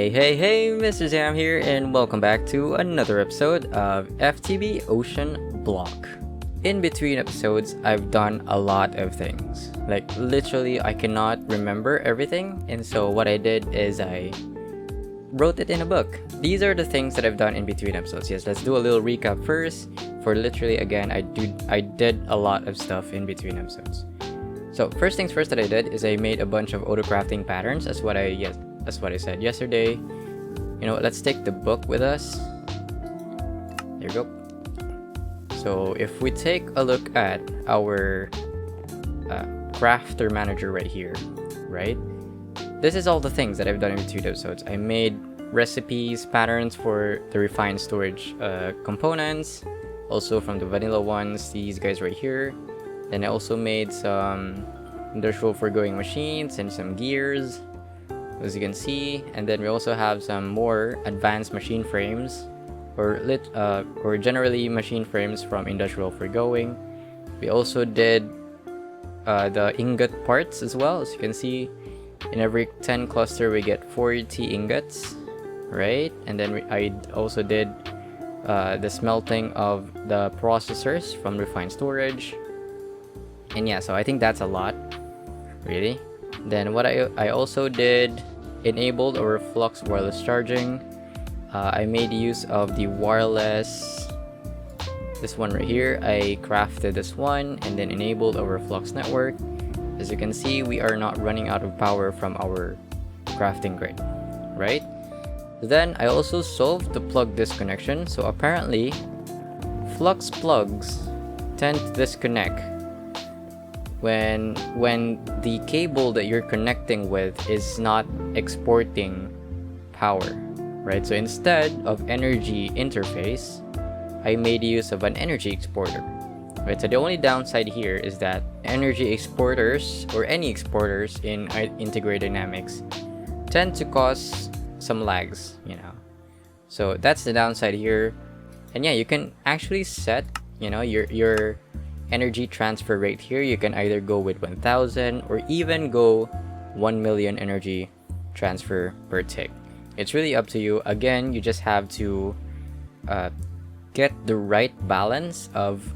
Hey, Mr. Sam here, and welcome back to another episode of FTB Oceanblock. In between episodes, I've done a lot of things. Like, literally, I cannot remember everything, and so what I did is I wrote it in a book. These are the things that I've done in between episodes. Yes, let's do a little recap first. For literally, again, I did a lot of stuff in between episodes. So, first things first that I did is I made a bunch of auto crafting patterns. That's what I said yesterday. You know, let's take the book with us. There you go. So if we take a look at our crafter manager right here, right? This is all the things that I've done in between episodes. I made recipes, patterns for the refined storage components, also from the vanilla ones, these guys right here. Then I also made some industrial foregoing machines and some gears, as you can see. And then we also have some more advanced machine frames, or generally machine frames from industrial foregoing. We also did the ingot parts as well. As you can see, in every 10 cluster we get 40 ingots, right? And then I also did the smelting of the processors from refined storage. And yeah, so I think that's a lot, really. Then what I also did, enabled or flux wireless charging. I made use of the wireless, this one right here. I crafted this one and then enabled our flux network. As you can see, we are not running out of power from our crafting grid, right? Then I also solved the plug disconnection. So apparently flux plugs tend to disconnect when the cable that you're connecting with is not exporting power, right? So instead of energy interface, I made use of an energy exporter, right? So the only downside here is that energy exporters, or any exporters in integrated dynamics, tend to cause some lags, you know. So that's the downside here. And yeah, you can actually set, you know, your energy transfer rate here. You can either go with 1000 or even go 1 million energy transfer per tick. It's really up to you. Again, you just have to get the right balance of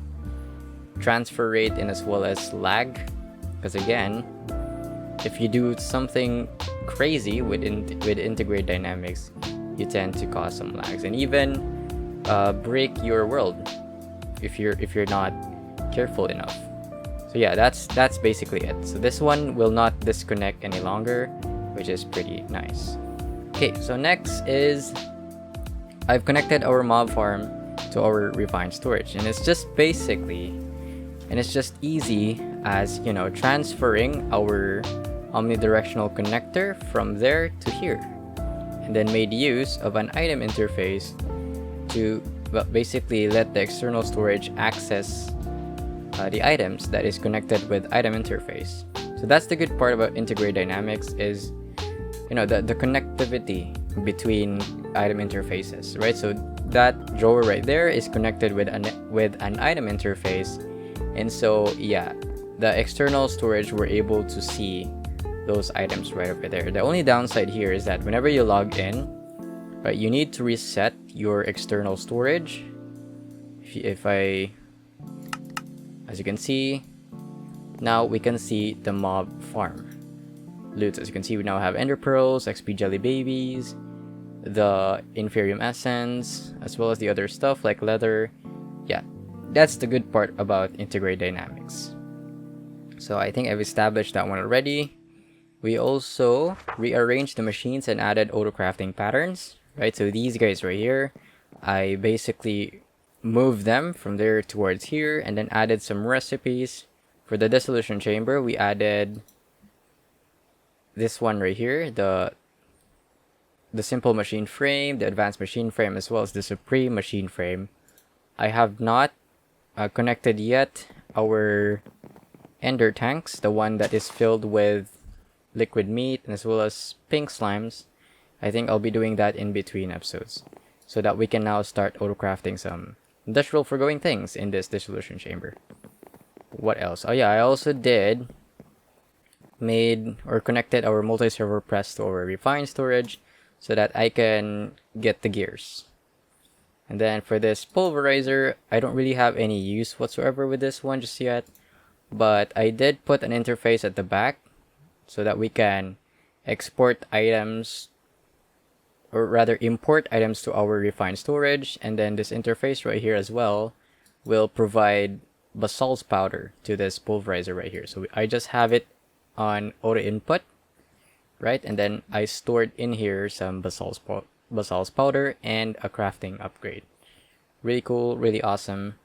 transfer rate and as well as lag, because again, if you do something crazy with integrated dynamics, you tend to cause some lags and even break your world if you're not careful enough. So yeah, that's basically it. So this one will not disconnect any longer, which is pretty nice. Okay, so next is I've connected our mob farm to our refined storage, and it's just easy as, you know, transferring our omnidirectional connector from there to here, and then made use of an item interface to basically let the external storage access the items that is connected with item interface. So that's the good part about integrated dynamics is, you know, the connectivity between item interfaces, right? So that drawer right there is connected with an item interface, and so yeah, the external storage were able to see those items right over there. The only downside here is that whenever you log in, right, you need to reset your external storage. As you can see, now we can see the mob farm loot. As you can see, we now have ender pearls, XP jelly babies, the inferium essence, as well as the other stuff like leather. Yeah, that's the good part about integrated dynamics. So I think I've established that one already. We also rearranged the machines and added auto crafting patterns, right? So these guys right here, I basically moved them from there towards here and then added some recipes. For the dissolution chamber, we added this one right here, the simple machine frame, the advanced machine frame, as well as the supreme machine frame. I have not connected yet our ender tanks, the one that is filled with liquid meat and as well as pink slimes. I think I'll be doing that in between episodes so that we can now start auto crafting some industrial foregoing things in this dissolution chamber. What else? Oh yeah, I also connected our multi-server press to our refined storage so that I can get the gears. And then for this pulverizer, I don't really have any use whatsoever with this one just yet, but I did put an interface at the back so that we can export items, or rather import items, to our refined storage. And then this interface right here as well will provide basalt powder to this pulverizer right here. So I just have it on auto input, right? And then I stored in here some basalt powder and a crafting upgrade. Really cool, really awesome.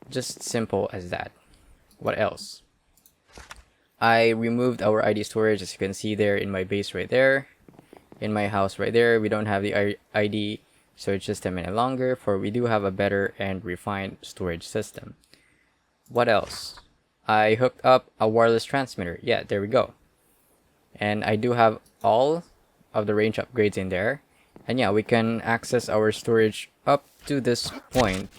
Just simple as that. What else? I removed our ID storage, as you can see there in my base right there. In my house right there, we don't have the ID storage system any longer, for we do have a better and refined storage system. What else? I hooked up a wireless transmitter. Yeah, there we go. And I do have all of the range upgrades in there. And yeah, we can access our storage up to this point,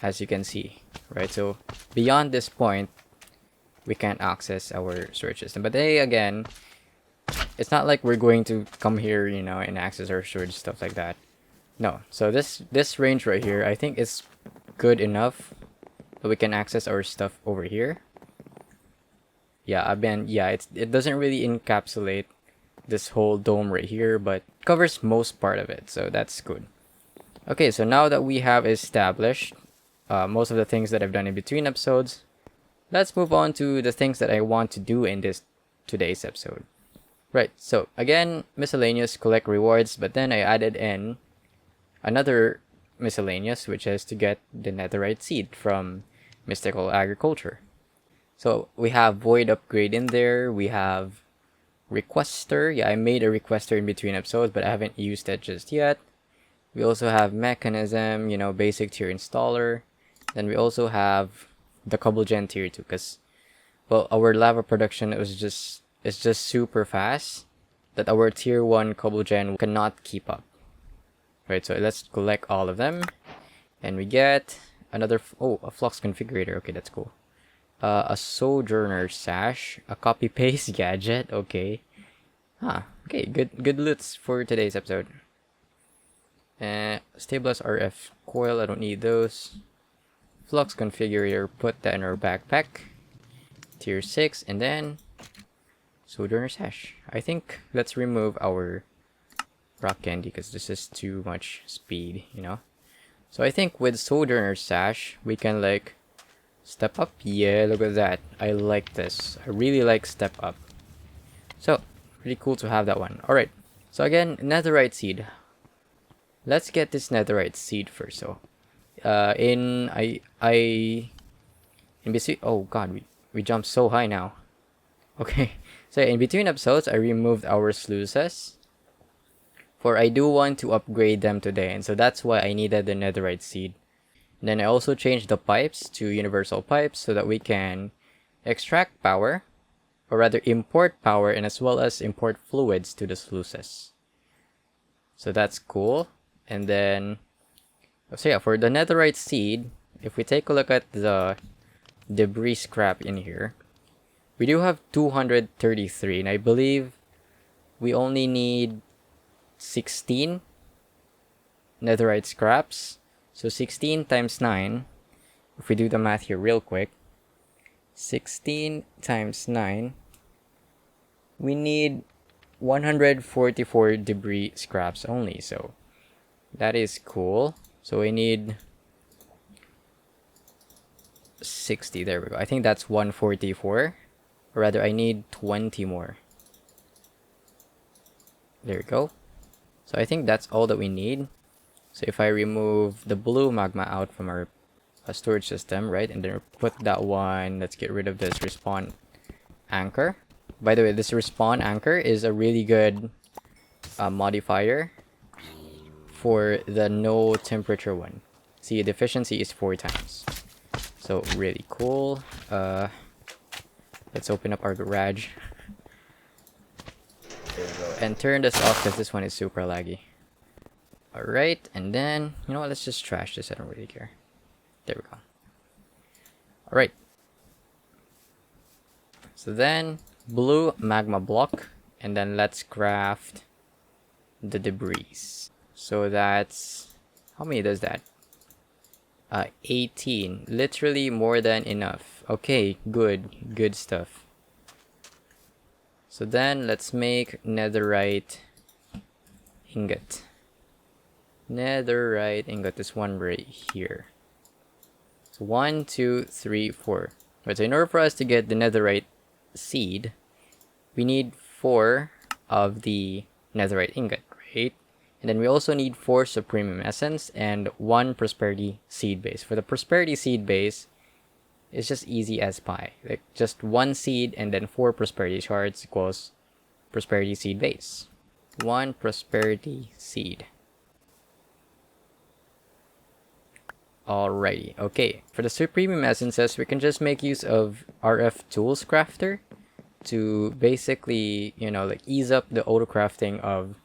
as you can see, right? So beyond this point, we can't access our storage system. But then again, it's not like we're going to come here, you know, and access our storage, stuff like that. No. So this range right here, I think is good enough that we can access our stuff over here. Yeah, it doesn't really encapsulate this whole dome right here, but covers most part of it, so that's good. Okay, so now that we have established most of the things that I've done in between episodes, let's move on to the things that I want to do in today's episode. Right, so again, miscellaneous, collect rewards, but then I added in another miscellaneous, which is to get the netherite seed from mystical agriculture. So we have void upgrade in there, we have requester. Yeah, I made a requester in between episodes, but I haven't used it just yet. We also have mechanism, you know, basic tier installer. Then we also have the cobble gen tier 2, because, well, our lava production is just super fast that our tier 1 cobble gen cannot keep up. Right, so let's collect all of them, and we get another a flux configurator. Okay, that's cool. A sojourner sash, a copy paste gadget. Okay, okay, good loots for today's episode. Stabilize RF coil, I don't need those. Flux configurator, put that in our backpack. Tier 6, and then sojourner sash. I think let's remove our rock candy because this is too much speed, you know. So I think with sojourner sash we can like step up. Yeah, look at that. I like this. I really like step up. So pretty cool to have that one. All right, so again, netherite seed. Let's get this netherite seed first. So in between, oh god, we jumped so high now. Okay, so in between episodes I removed our sluices, for I do want to upgrade them today, and so that's why I needed the netherite seed. And then I also changed the pipes to universal pipes so that we can extract power, or rather import power, and as well as import fluids to the sluices. So that's cool. And then, so yeah, for the netherite seed, if we take a look at the debris scrap in here, we do have 233, and I believe we only need 16 netherite scraps. So 16 times 9, if we do the math here real quick, 16 times 9, we need 144 debris scraps only. So that is cool. So we need 60, there we go. I think that's 144, or rather I need 20 more. There we go. So I think that's all that we need. So if I remove the blue magma out from our storage system, right, and then put that one, let's get rid of this respawn anchor. By the way, this respawn anchor is a really good modifier for the no temperature one. See, the efficiency is 4 times. So really cool. Let's open up our garage and turn this off because this one is super laggy. Alright, and then, you know what, let's just trash this, I don't really care. There we go. Alright. So then, blue magma block, and then let's craft the debris. So that's, how many does that? 18. Literally more than enough. Okay, good stuff. So then let's make netherite ingot. Netherite ingot, this one right here. So 1, 2, 3, 4. Right, so in order for us to get the netherite seed, we need 4 of the netherite ingot, right? And then we also need 4 supremium essence and 1 prosperity seed base. For the prosperity seed base, it's just easy as pie. Like just 1 seed and then 4 prosperity shards equals prosperity seed base. 1 prosperity seed. Alrighty, okay. For the supremium essences, we can just make use of RF tools crafter to basically, you know, like ease up the auto crafting of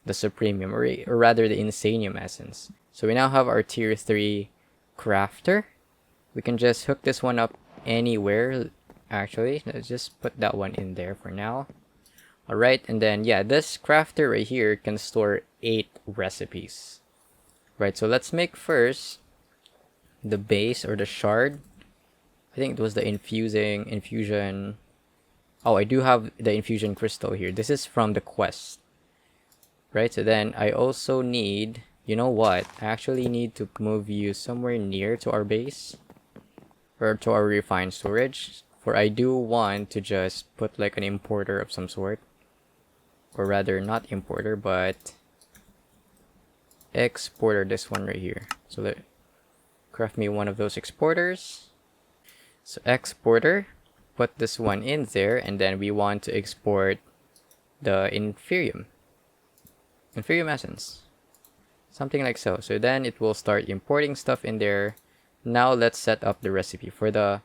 the supremium, or rather the insanium essence. So we now have our tier 3 crafter. We can just hook this one up anywhere. Actually, let's just put that one in there for now. Alright, and then yeah, this crafter right here can store 8 recipes. Right, so let's make first the base or the shard. I think it was the infusion. Oh, I do have the infusion crystal here. This is from the quest. Right, so then I also need, you know what? I actually need to move you somewhere near to our base. Or to our refined storage. For I do want to just put like an importer of some sort. Or rather, not importer, but exporter, this one right here. So let craft me one of those exporters. So exporter, put this one in there, and then we want to export the inferium essence, something like so. So then it will start importing stuff in there. Now let's set up the recipe. For the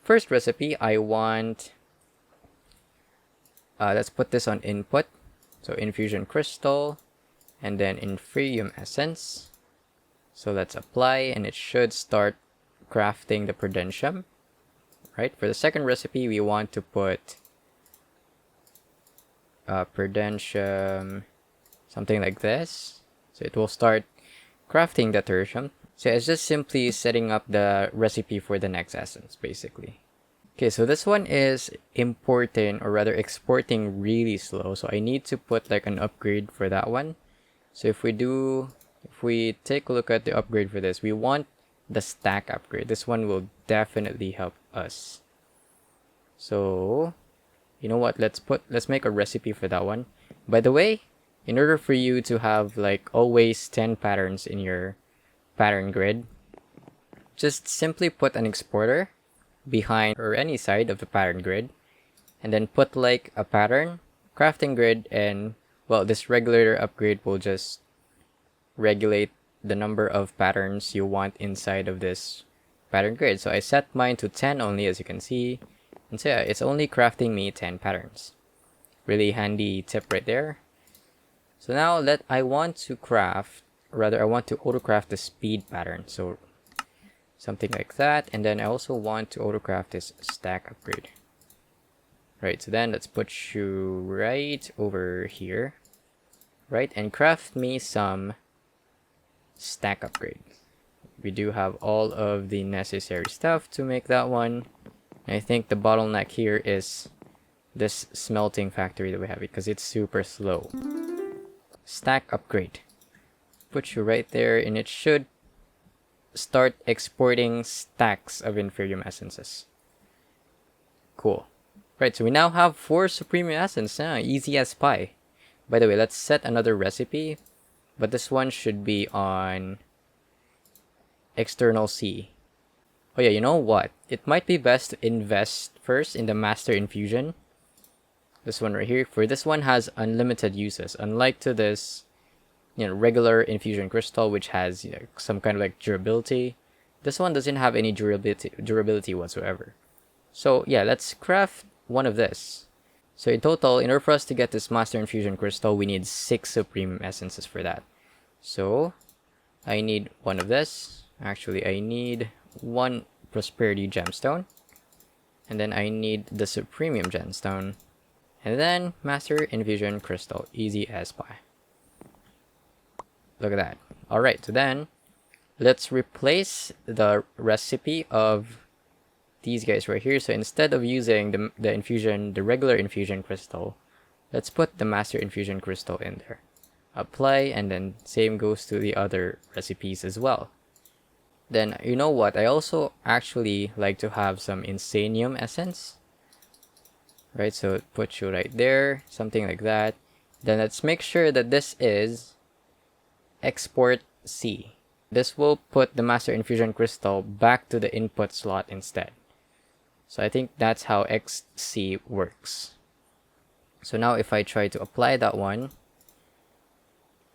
first recipe, I want let's put this on input. So infusion crystal and then inferium essence. So let's apply, and it should start crafting the prudentium. Right, for the second recipe, we want to put prudentium, something like this. So it will start crafting the tertium. So it's just simply setting up the recipe for the next essence, basically. Okay, so this one is importing, or rather exporting, really slow. So I need to put like an upgrade for that one. So if we take a look at the upgrade for this, we want the stack upgrade. This one will definitely help us. So you know what, let's make a recipe for that one. By the way, in order for you to have like always 10 patterns in your pattern grid, just simply put an exporter behind or any side of the pattern grid, and then put like a pattern crafting grid, and well, this regulator upgrade will just regulate the number of patterns you want inside of this pattern grid. So I set mine to 10 only, as you can see, and so yeah, it's only crafting me 10 patterns. Really handy tip right there. So now I want to auto craft the speed pattern, so something like that. And then I also want to auto craft this stack upgrade. Right, so then let's put you right over here, right, and craft me some stack upgrade. We do have all of the necessary stuff to make that one. I think the bottleneck here is this smelting factory that we have, because it's super slow. Stack upgrade. Put you right there, and it should start exporting stacks of inferium essences. Cool. Right, so we now have 4 supremium essence. Easy as pie. By the way, let's set another recipe, but this one should be on external C. Oh yeah, you know what? It might be best to invest first in the master infusion. This one right here. For this one has unlimited uses, unlike to this, you know, regular infusion crystal, which has, you know, some kind of like durability. This one doesn't have any durability whatsoever. So yeah, let's craft one of this. So in total, in order for us to get this master infusion crystal, we need 6 supreme essences for that. So I need one of this. Actually, I need 1 prosperity gemstone, and then I need the supremium gemstone, and then master infusion crystal. Easy as pie. Look at that. Alright, so then let's replace the recipe of these guys right here. So instead of using the regular infusion crystal, let's put the master infusion crystal in there. Apply, and then same goes to the other recipes as well. Then, you know what? I also actually like to have some insanium essence. Right, so put you right there, something like that. Then let's make sure that this is export C. This will put the master infusion crystal back to the input slot instead. So I think that's how XC works. So now if I try to apply that one,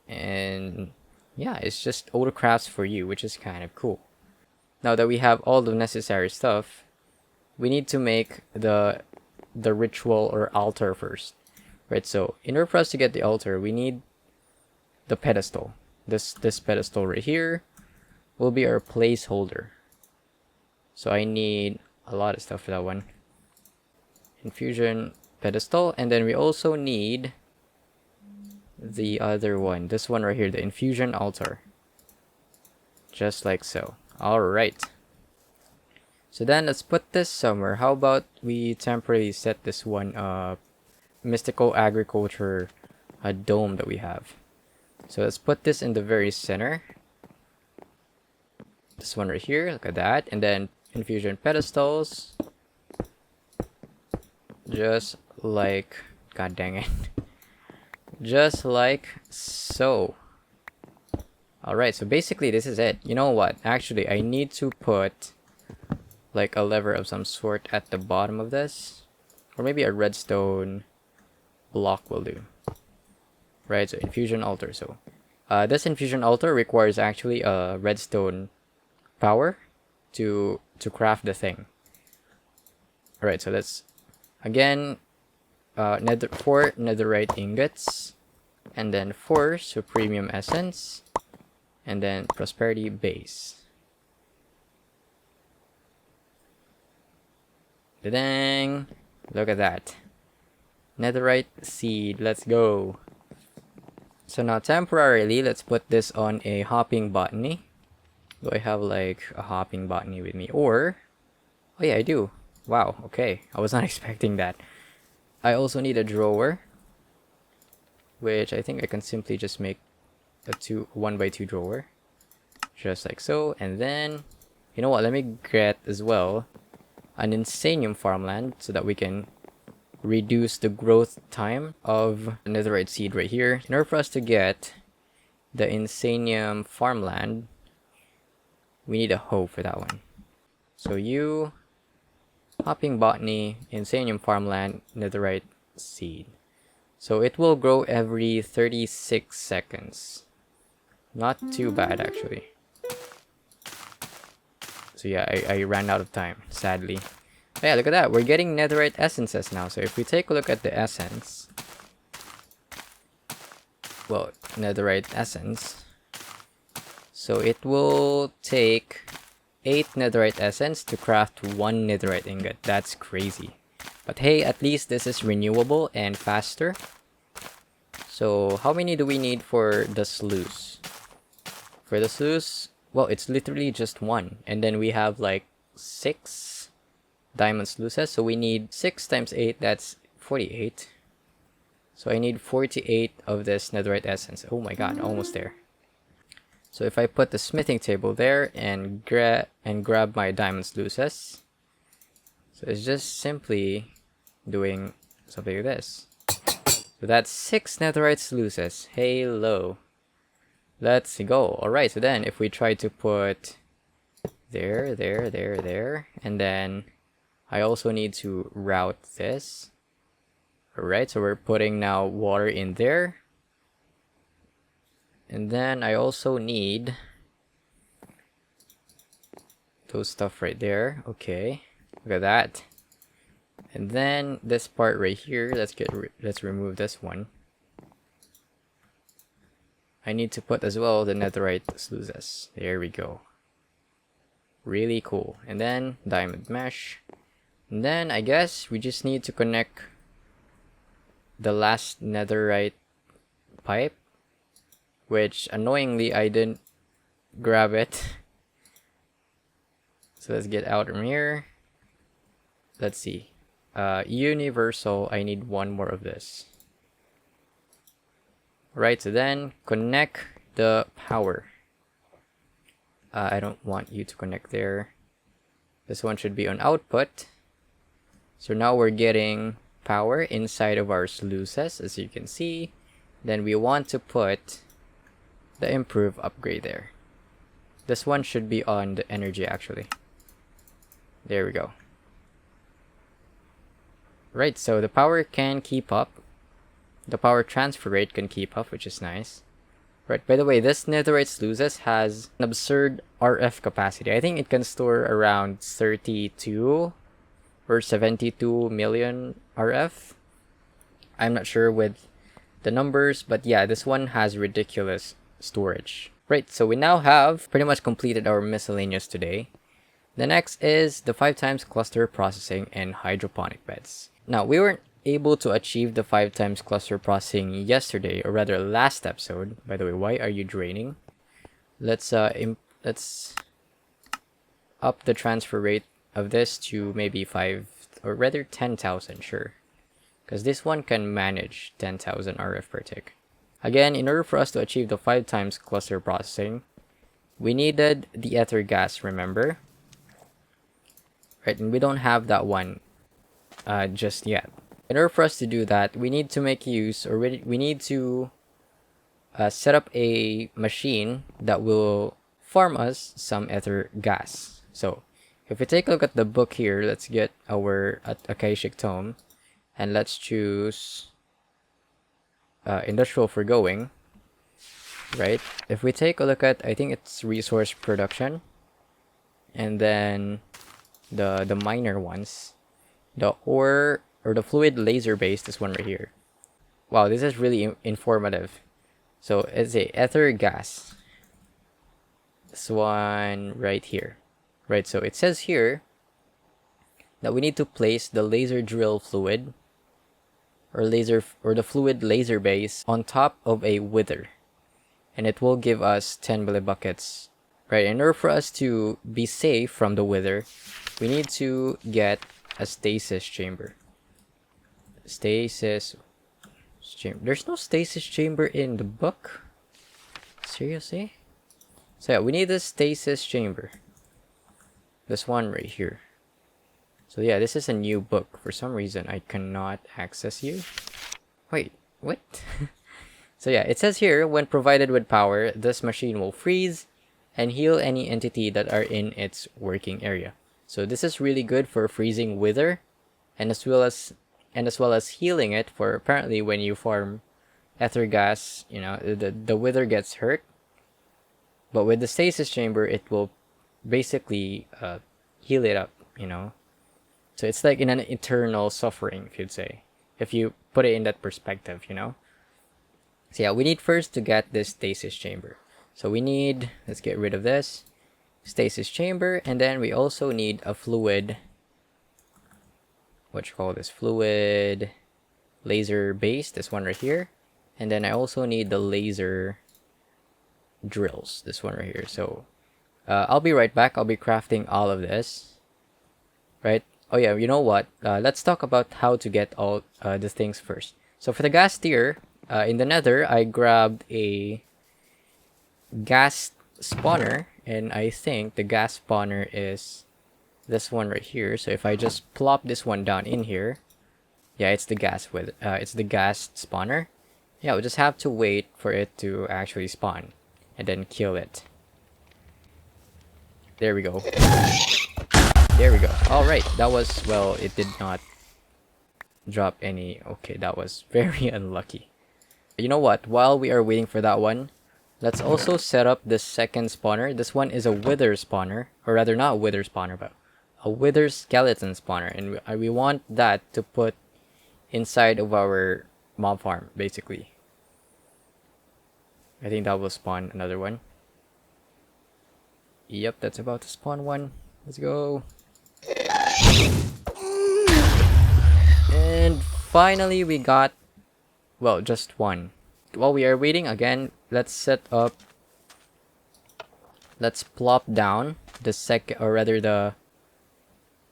and yeah, it's just auto crafts for you, which is kind of cool. Now that we have all the necessary stuff, we need to make the ritual or altar first. Right, so in order for us to get the altar, we need the pedestal. This pedestal right here will be our placeholder. So I need a lot of stuff for that one. Infusion pedestal, and then we also need the other one, this one right here, the infusion altar, just like so. All right, so then let's put this somewhere. How about we temporarily set this one mystical agriculture dome that we have. So let's put this in the very center, this one right here. Look at that. And then infusion pedestals, just like, god dang it, just like so. Alright, so basically this is it. You know what, actually I need to put like a lever of some sort at the bottom of this, or maybe a redstone block will do. Right, so infusion altar. So this infusion altar requires actually a redstone power to craft the thing. Alright, so let's again 4 netherite ingots, and then 4 supremium essence, and then prosperity base. Dang, look at that, netherite seed. Let's go. So now temporarily let's put this on a hopping botany. Do I have like a hopping botany with me? Or oh yeah, I do. Wow, okay, I was not expecting that. I also need a drawer, which I think I can simply just make a 1x2 drawer, just like so. And then, you know what, let me get as well an insanium farmland so that we can reduce the growth time of netherite seed right here. In order for us to get the insanium farmland, we need a hoe for that one. So you hopping botany, insanium farmland, netherite seed. So it will grow every 36 seconds. Not too bad actually. So yeah, I ran out of time, sadly. But yeah, look at that, we're getting netherite essences now. So if we take a look at the essence, well, netherite essence, so it will take 8 netherite essence to craft 1 netherite ingot. That's crazy. But hey, at least this is renewable and faster. So how many do we need for the sluice? For the sluice, well, it's literally just 1. And then we have like 6 diamond sluices. So we need 6 times 8, that's 48. So I need 48 of this netherite essence. Oh my god, almost there. So if I put the smithing table there and grab my diamond sluices, so it's just simply doing something like this. So that's 6 netherite sluices. Hello. Let's go. Alright, so then if we try to put there, and then I also need to route this. Alright, so we're putting now water in there. And then I also need those stuff right there. Okay, look at that. And then this part right here, let's remove this one. I need to put as well the netherite sluices. There we go. Really cool. And then diamond mesh. And then I guess we just need to connect the last netherite pipe which annoyingly I didn't grab it. So let's get out from here. Let's see. Universal, I need one more of this. Right, so then connect the power. I don't want you to connect there. This one should be on output. So now we're getting power inside of our sluices, as you can see. Then we want to put the improve upgrade there. This one should be on the energy actually. There we go. Right, so the power can keep up. The power transfer rate can keep up, which is nice. Right, by the way, this netherite sluices has an absurd RF capacity. I think it can store around 32 or 72 million RF. I'm not sure with the numbers, but yeah, this one has ridiculous storage. Right, so we now have pretty much completed our miscellaneous today. The next is the 5x cluster processing and hydroponic beds. Now, we weren't able to achieve the 5x cluster processing yesterday, or rather last episode. By the way, why are you draining? Let's up the transfer rate of this to maybe 5 or rather 10,000, sure. Because this one can manage 10,000 RF per tick. Again, in order for us to achieve the 5x cluster processing, we needed the ether gas, remember? Right, and we don't have that one just yet. In order for us to do that, we need to make use, or we need to set up a machine that will farm us some ether gas. So, if we take a look at the book here, let's get our Akashic Tome, and let's choose industrial foregoing. Right? If we take a look at, I think it's resource production, and then the minor ones, the ore or the fluid laser base, this one right here. Wow, this is really informative. So it's a ether gas. This one right here. Right, so it says here that we need to place the laser drill fluid or the fluid laser base on top of a wither, and it will give us 10 millibuckets. Right, in order for us to be safe from the wither, we need to get a stasis chamber. Stasis chamber. There's no stasis chamber in the book? Seriously? So yeah, we need this stasis chamber. This one right here. So yeah, this is a new book. For some reason, I cannot access you. Wait, what? So yeah, it says here, when provided with power, this machine will freeze and heal any entity that are in its working area. So this is really good for freezing wither, and as well as healing it for apparently when you farm ether gas, you know, the wither gets hurt. But with the stasis chamber, it will basically heal it up, you know. So it's like in an eternal suffering, if you'd say, if you put it in that perspective, you know. So yeah, we need first to get this stasis chamber. So we need, let's get rid of this stasis chamber, and then we also need a fluid, fluid laser base, this one right here. And then I also need the laser drills, this one right here. So I'll be right back. I'll be crafting all of this, right? Oh yeah, you know what, let's talk about how to get all the things first. So for the gas tier, in the nether, I grabbed a gas spawner, and I think the gas spawner is this one right here. So if I just plop this one down in here, yeah, it's the gas spawner. Yeah, we'll just have to wait for it to actually spawn and then kill it. There we go. There we go. All right, that was, well, it did not drop any. Okay, that was very unlucky. You know what, while we are waiting for that one, let's also set up the second spawner. This one is a wither spawner, or rather not a wither spawner, but a wither skeleton spawner, and we want that to put inside of our mob farm, basically. I think that will spawn another one. Yep, that's about to spawn one. Let's go. And finally we got, well, just one. While we are waiting, again, let's set up. Let's plop down the second, or rather the,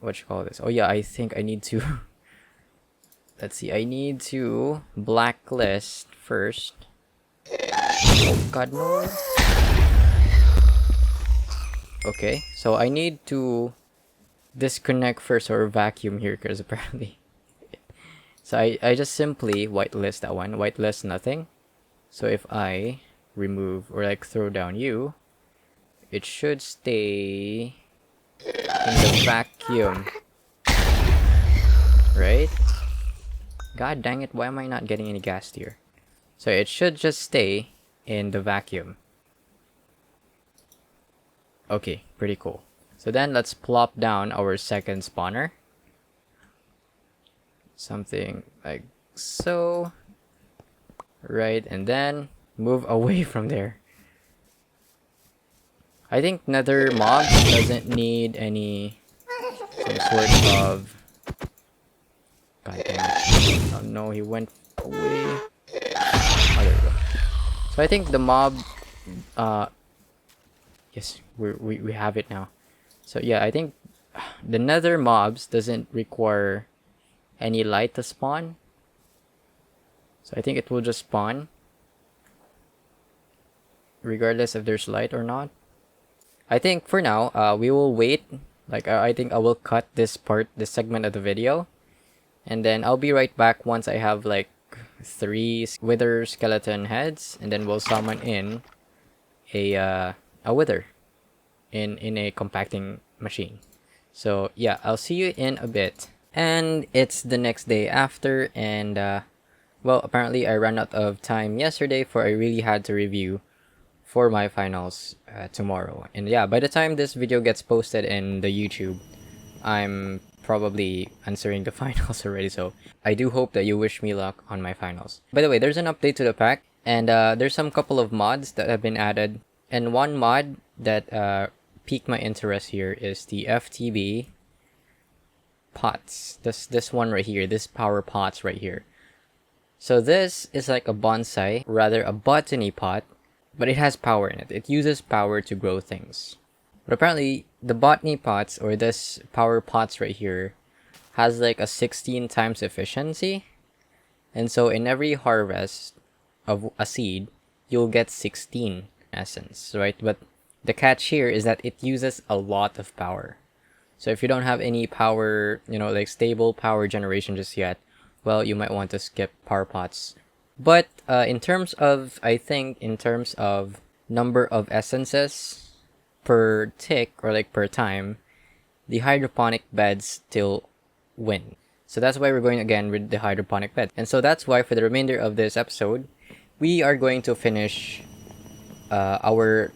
what you call this? Oh yeah, I think I need to. Let's see. I need to blacklist first. Oh God, no. Okay, so I need to disconnect first or vacuum here because apparently. So I just simply whitelist that one. Whitelist nothing. So if I remove or like throw down you, it should stay in the vacuum. Right? God dang it, why am I not getting any gas here? So it should just stay in the vacuum. Okay, pretty cool. So then let's plop down our second spawner. Something like so. Right, and then move away from there. I think nether mob doesn't need any some sort of. God damn it. Oh no, he went away. Oh, there we go. So I think the mob yes, we have it now. So yeah, I think the nether mobs doesn't require any light to spawn. So I think it will just spawn regardless if there's light or not. I think for now, we will wait. Like, I think I will cut this segment of the video. And then I'll be right back once I have like 3 wither skeleton heads. And then we'll summon in a wither in a compacting machine. So yeah, I'll see you in a bit. And it's the next day after. And well, apparently I ran out of time yesterday for I really had to review for my finals tomorrow. And yeah, by the time this video gets posted in the YouTube, I'm probably answering the finals already. So I do hope that you wish me luck on my finals. By the way, there's an update to the pack, and there's some couple of mods that have been added. And one mod that piqued my interest here is the FTB pots. This one right here, this power pots right here. So this is like a bonsai, rather a botany pot, but it has power in it. It uses power to grow things. But apparently, the botany pots, or this power pots right here, has like a 16 times efficiency. And so in every harvest of a seed, you'll get 16 essence, right? But the catch here is that it uses a lot of power. So if you don't have any power, like stable power generation just yet, well, you might want to skip power pots. But in terms of number of essences per tick or like per time, the hydroponic beds still win. So that's why we're going again with the hydroponic bed. And so that's why for the remainder of this episode, we are going to finish our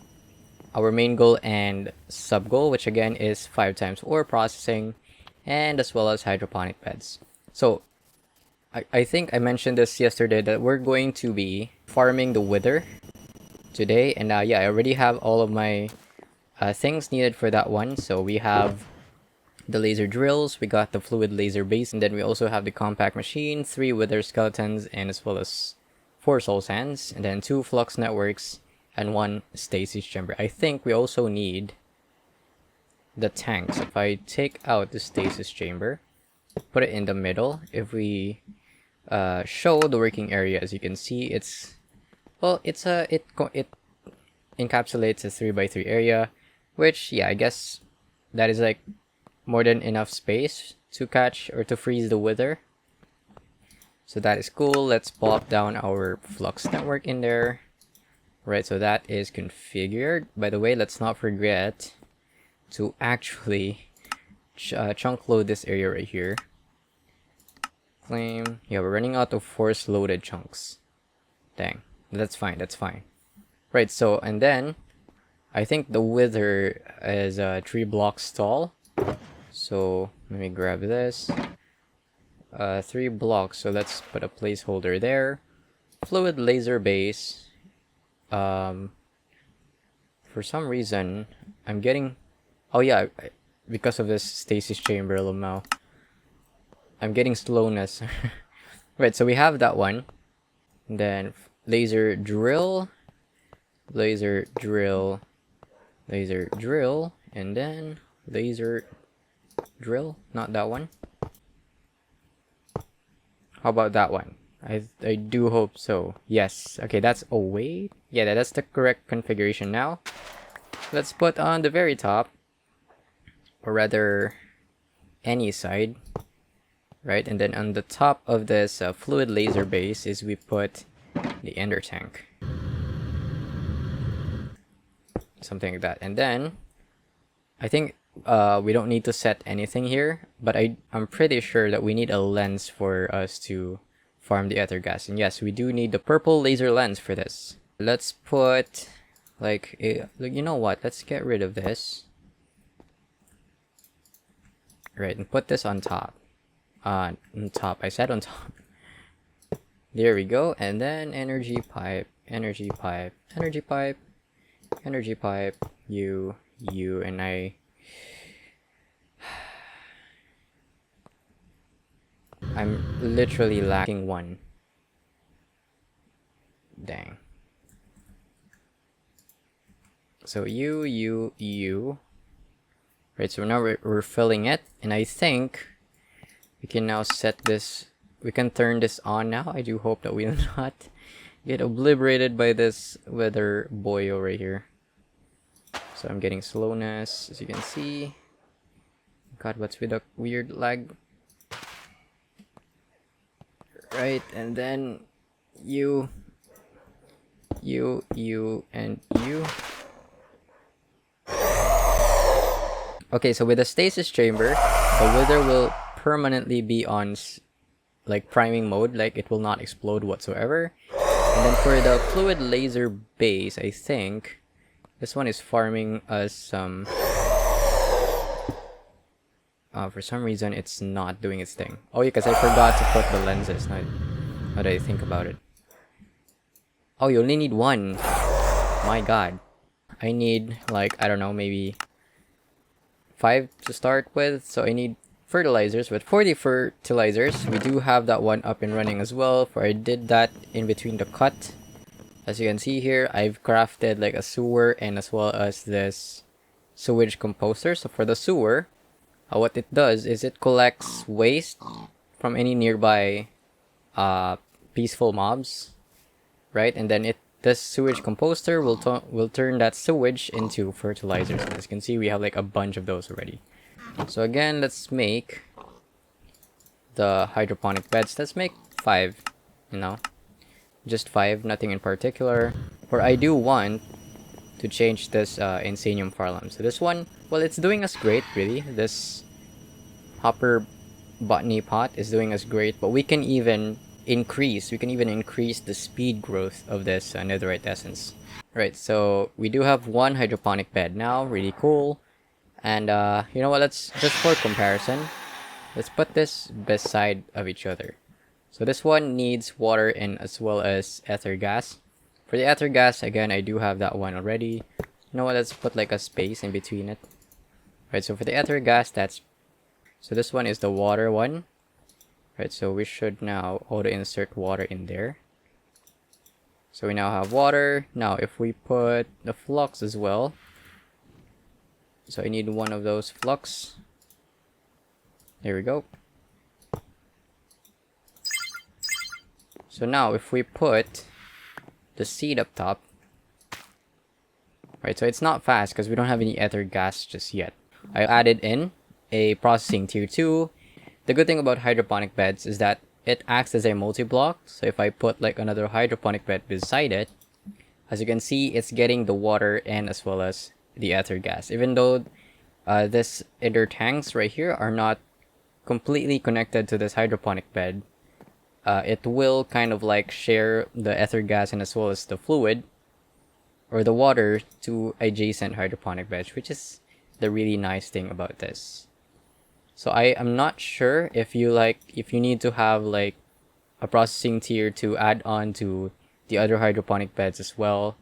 main goal and sub goal, which again is 5 times ore processing and as well as hydroponic beds. So I think I mentioned this yesterday that we're going to be farming the wither today. And yeah, I already have all of my things needed for that one. So we have the laser drills, we got the fluid laser base, and then we also have the compact machine, 3 wither skeletons, and as well as 4 soul sands, and then 2 flux networks, and 1 stasis chamber. I think we also need the tanks. If I take out the stasis chamber, put it in the middle, if we show the working area, as you can see, it encapsulates a 3x3 area, which yeah, I guess that is like more than enough space to catch or to freeze the wither. So that is cool. Let's pop down our flux network in there. Right, so that is configured. By the way, let's not forget to actually chunk load this area right here. Claim. Yeah, we're running out of force loaded chunks. Dang. That's fine, that's fine. Right, so, and then I think the wither is 3 blocks tall. So, let me grab this. 3 blocks, so let's put a placeholder there. Fluid laser base. For some reason, I'm getting... Oh yeah, because of this stasis chamber, Lamau. I'm getting slowness. Right, so we have that one. And then laser drill. laser drill, and then laser drill. Not that one. How about that one? I do hope so. Yes. Okay, that's... Oh, wait. Yeah, that's the correct configuration now. Let's put on the very top, or rather, any side, right? And then on the top of this fluid laser base is we put the ender tank. Something like that. And then, I think we don't need to set anything here, but I'm pretty sure that we need a lens for us to farm the ether gas. And yes, we do need the purple laser lens for this. Let's put... like, you know what? Let's get rid of this. Right, and put this on top. On top. I said on top. There we go. And then energy pipe, energy pipe, energy pipe, energy pipe. You, and I. I'm literally lacking one. Dang. So you. Right, so now we're filling it, and I think we can now set this. We can turn this on now. I do hope that we will not get obliterated by this weather boy over here. So I'm getting slowness, as you can see. God, what's with the weird lag? Right, and then you, and you. Okay, so with the stasis chamber, the wither will permanently be on like priming mode, like it will not explode whatsoever. And then for the fluid laser base, I think this one is farming us some... for some reason, it's not doing its thing. Oh, yeah, because I forgot to put the lenses. Now that I think about it. Oh, you only need one. My god. I need, like, I don't know, maybe 5 to start with. So I need fertilizers. With 40 fertilizers, we do have that one up and running as well. For I did that in between the cut. As you can see here, I've crafted like a sewer and as well as this sewage composter. So for the sewer, what it does is it collects waste from any nearby peaceful mobs, right? And then this sewage composter will turn that sewage into fertilizers. As you can see, we have like a bunch of those already. So again, let's make the hydroponic beds. Let's make 5, you know, just 5, nothing in particular. For I do want to change this insanium farlam. So this one, well, it's doing us great, really. This hopper botany pot is doing us great, but we can even increase the speed growth of this netherite essence. Right, so we do have one hydroponic bed now, really cool. And you know what, let's just for comparison, let's put this beside of each other. So this one needs water and as well as ether gas. For the ether gas, again, I do have that one already. You know what, let's put like a space in between it. Right, so for the ether gas, so this one is the water one. Right, so we should now auto insert water in there. So we now have water. Now if we put the flux as well. So I need one of those flux. There we go. So now if we put the seed up top. Right, so it's not fast because we don't have any ether gas just yet. I added in a processing tier 2. The good thing about hydroponic beds is that it acts as a multi-block. So if I put like another hydroponic bed beside it, as you can see, it's getting the water and as well as the ether gas. Even though this ender tanks right here are not completely connected to this hydroponic bed, it will kind of like share the ether gas and as well as the fluid or the water to adjacent hydroponic beds, which is the really nice thing about this. So I am not sure if you need to have like a processing tier to add on to the other hydroponic beds as well.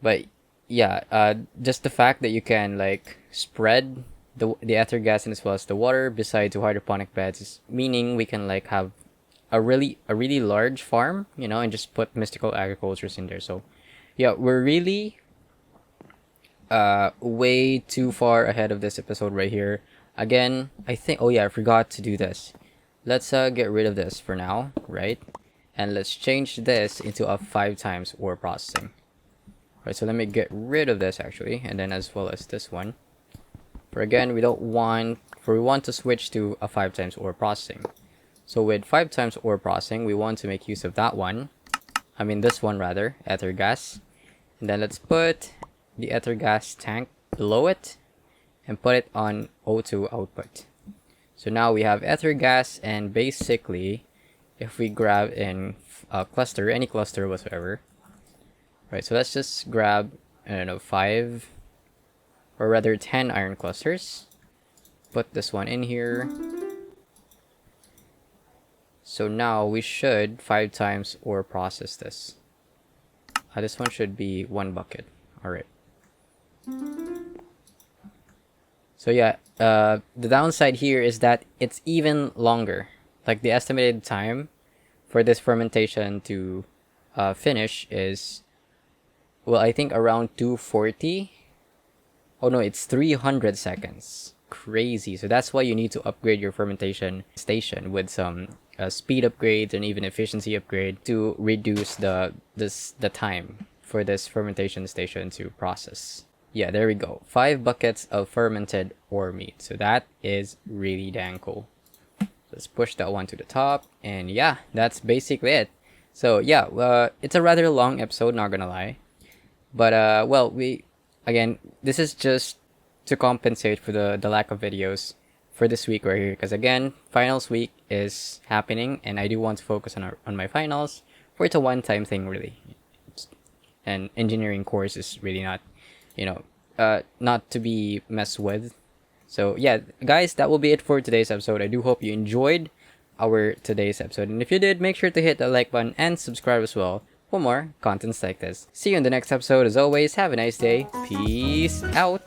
But yeah, just the fact that you can like spread the ether gas and as well as the water beside 2 hydroponic beds is meaning we can like have a really large farm, you know, and just put mystical agricultures in there. So yeah, we're really way too far ahead of this episode right here. Again, I think, oh yeah, I forgot to do this. Let's get rid of this for now, right? And let's change this into a 5 times ore processing. Right, so let me get rid of this actually, and then as well as this one. For again, we want to switch to a 5 times ore processing. So with 5 times ore processing, we want to make use of that one. I mean this one rather, ether gas. And then let's put the ether gas tank below it and put it on O2 output. So now we have ether gas, and basically if we grab in a cluster, any cluster whatsoever, right, so let's just grab, I don't know, 5 or rather 10 iron clusters, put this one in here. So now we should 5 times ore process this. This one should be 1 bucket. Alright. So yeah, the downside here is that it's even longer. Like the estimated time for this fermentation to finish is, well, I think around 240. Oh no, it's 300 seconds. Crazy. So that's why you need to upgrade your fermentation station with some speed upgrades and even efficiency upgrade to reduce the time for this fermentation station to process. Yeah, there we go. 5 buckets of fermented ore meat. So that is really dang cool. Let's push that one to the top, and yeah, that's basically it. So yeah, it's a rather long episode, not gonna lie, but well, again, this is just to compensate for the lack of videos for this week right here, because again, finals week is happening and I do want to focus on my finals, for it's a one-time thing really. And engineering course is really not, you know, not to be messed with. So yeah, guys, that will be it for today's episode. I do hope you enjoyed our today's episode, and if you did, make sure to hit the like button and subscribe as well for more contents like this. See you in the next episode. As always, have a nice day. Peace out.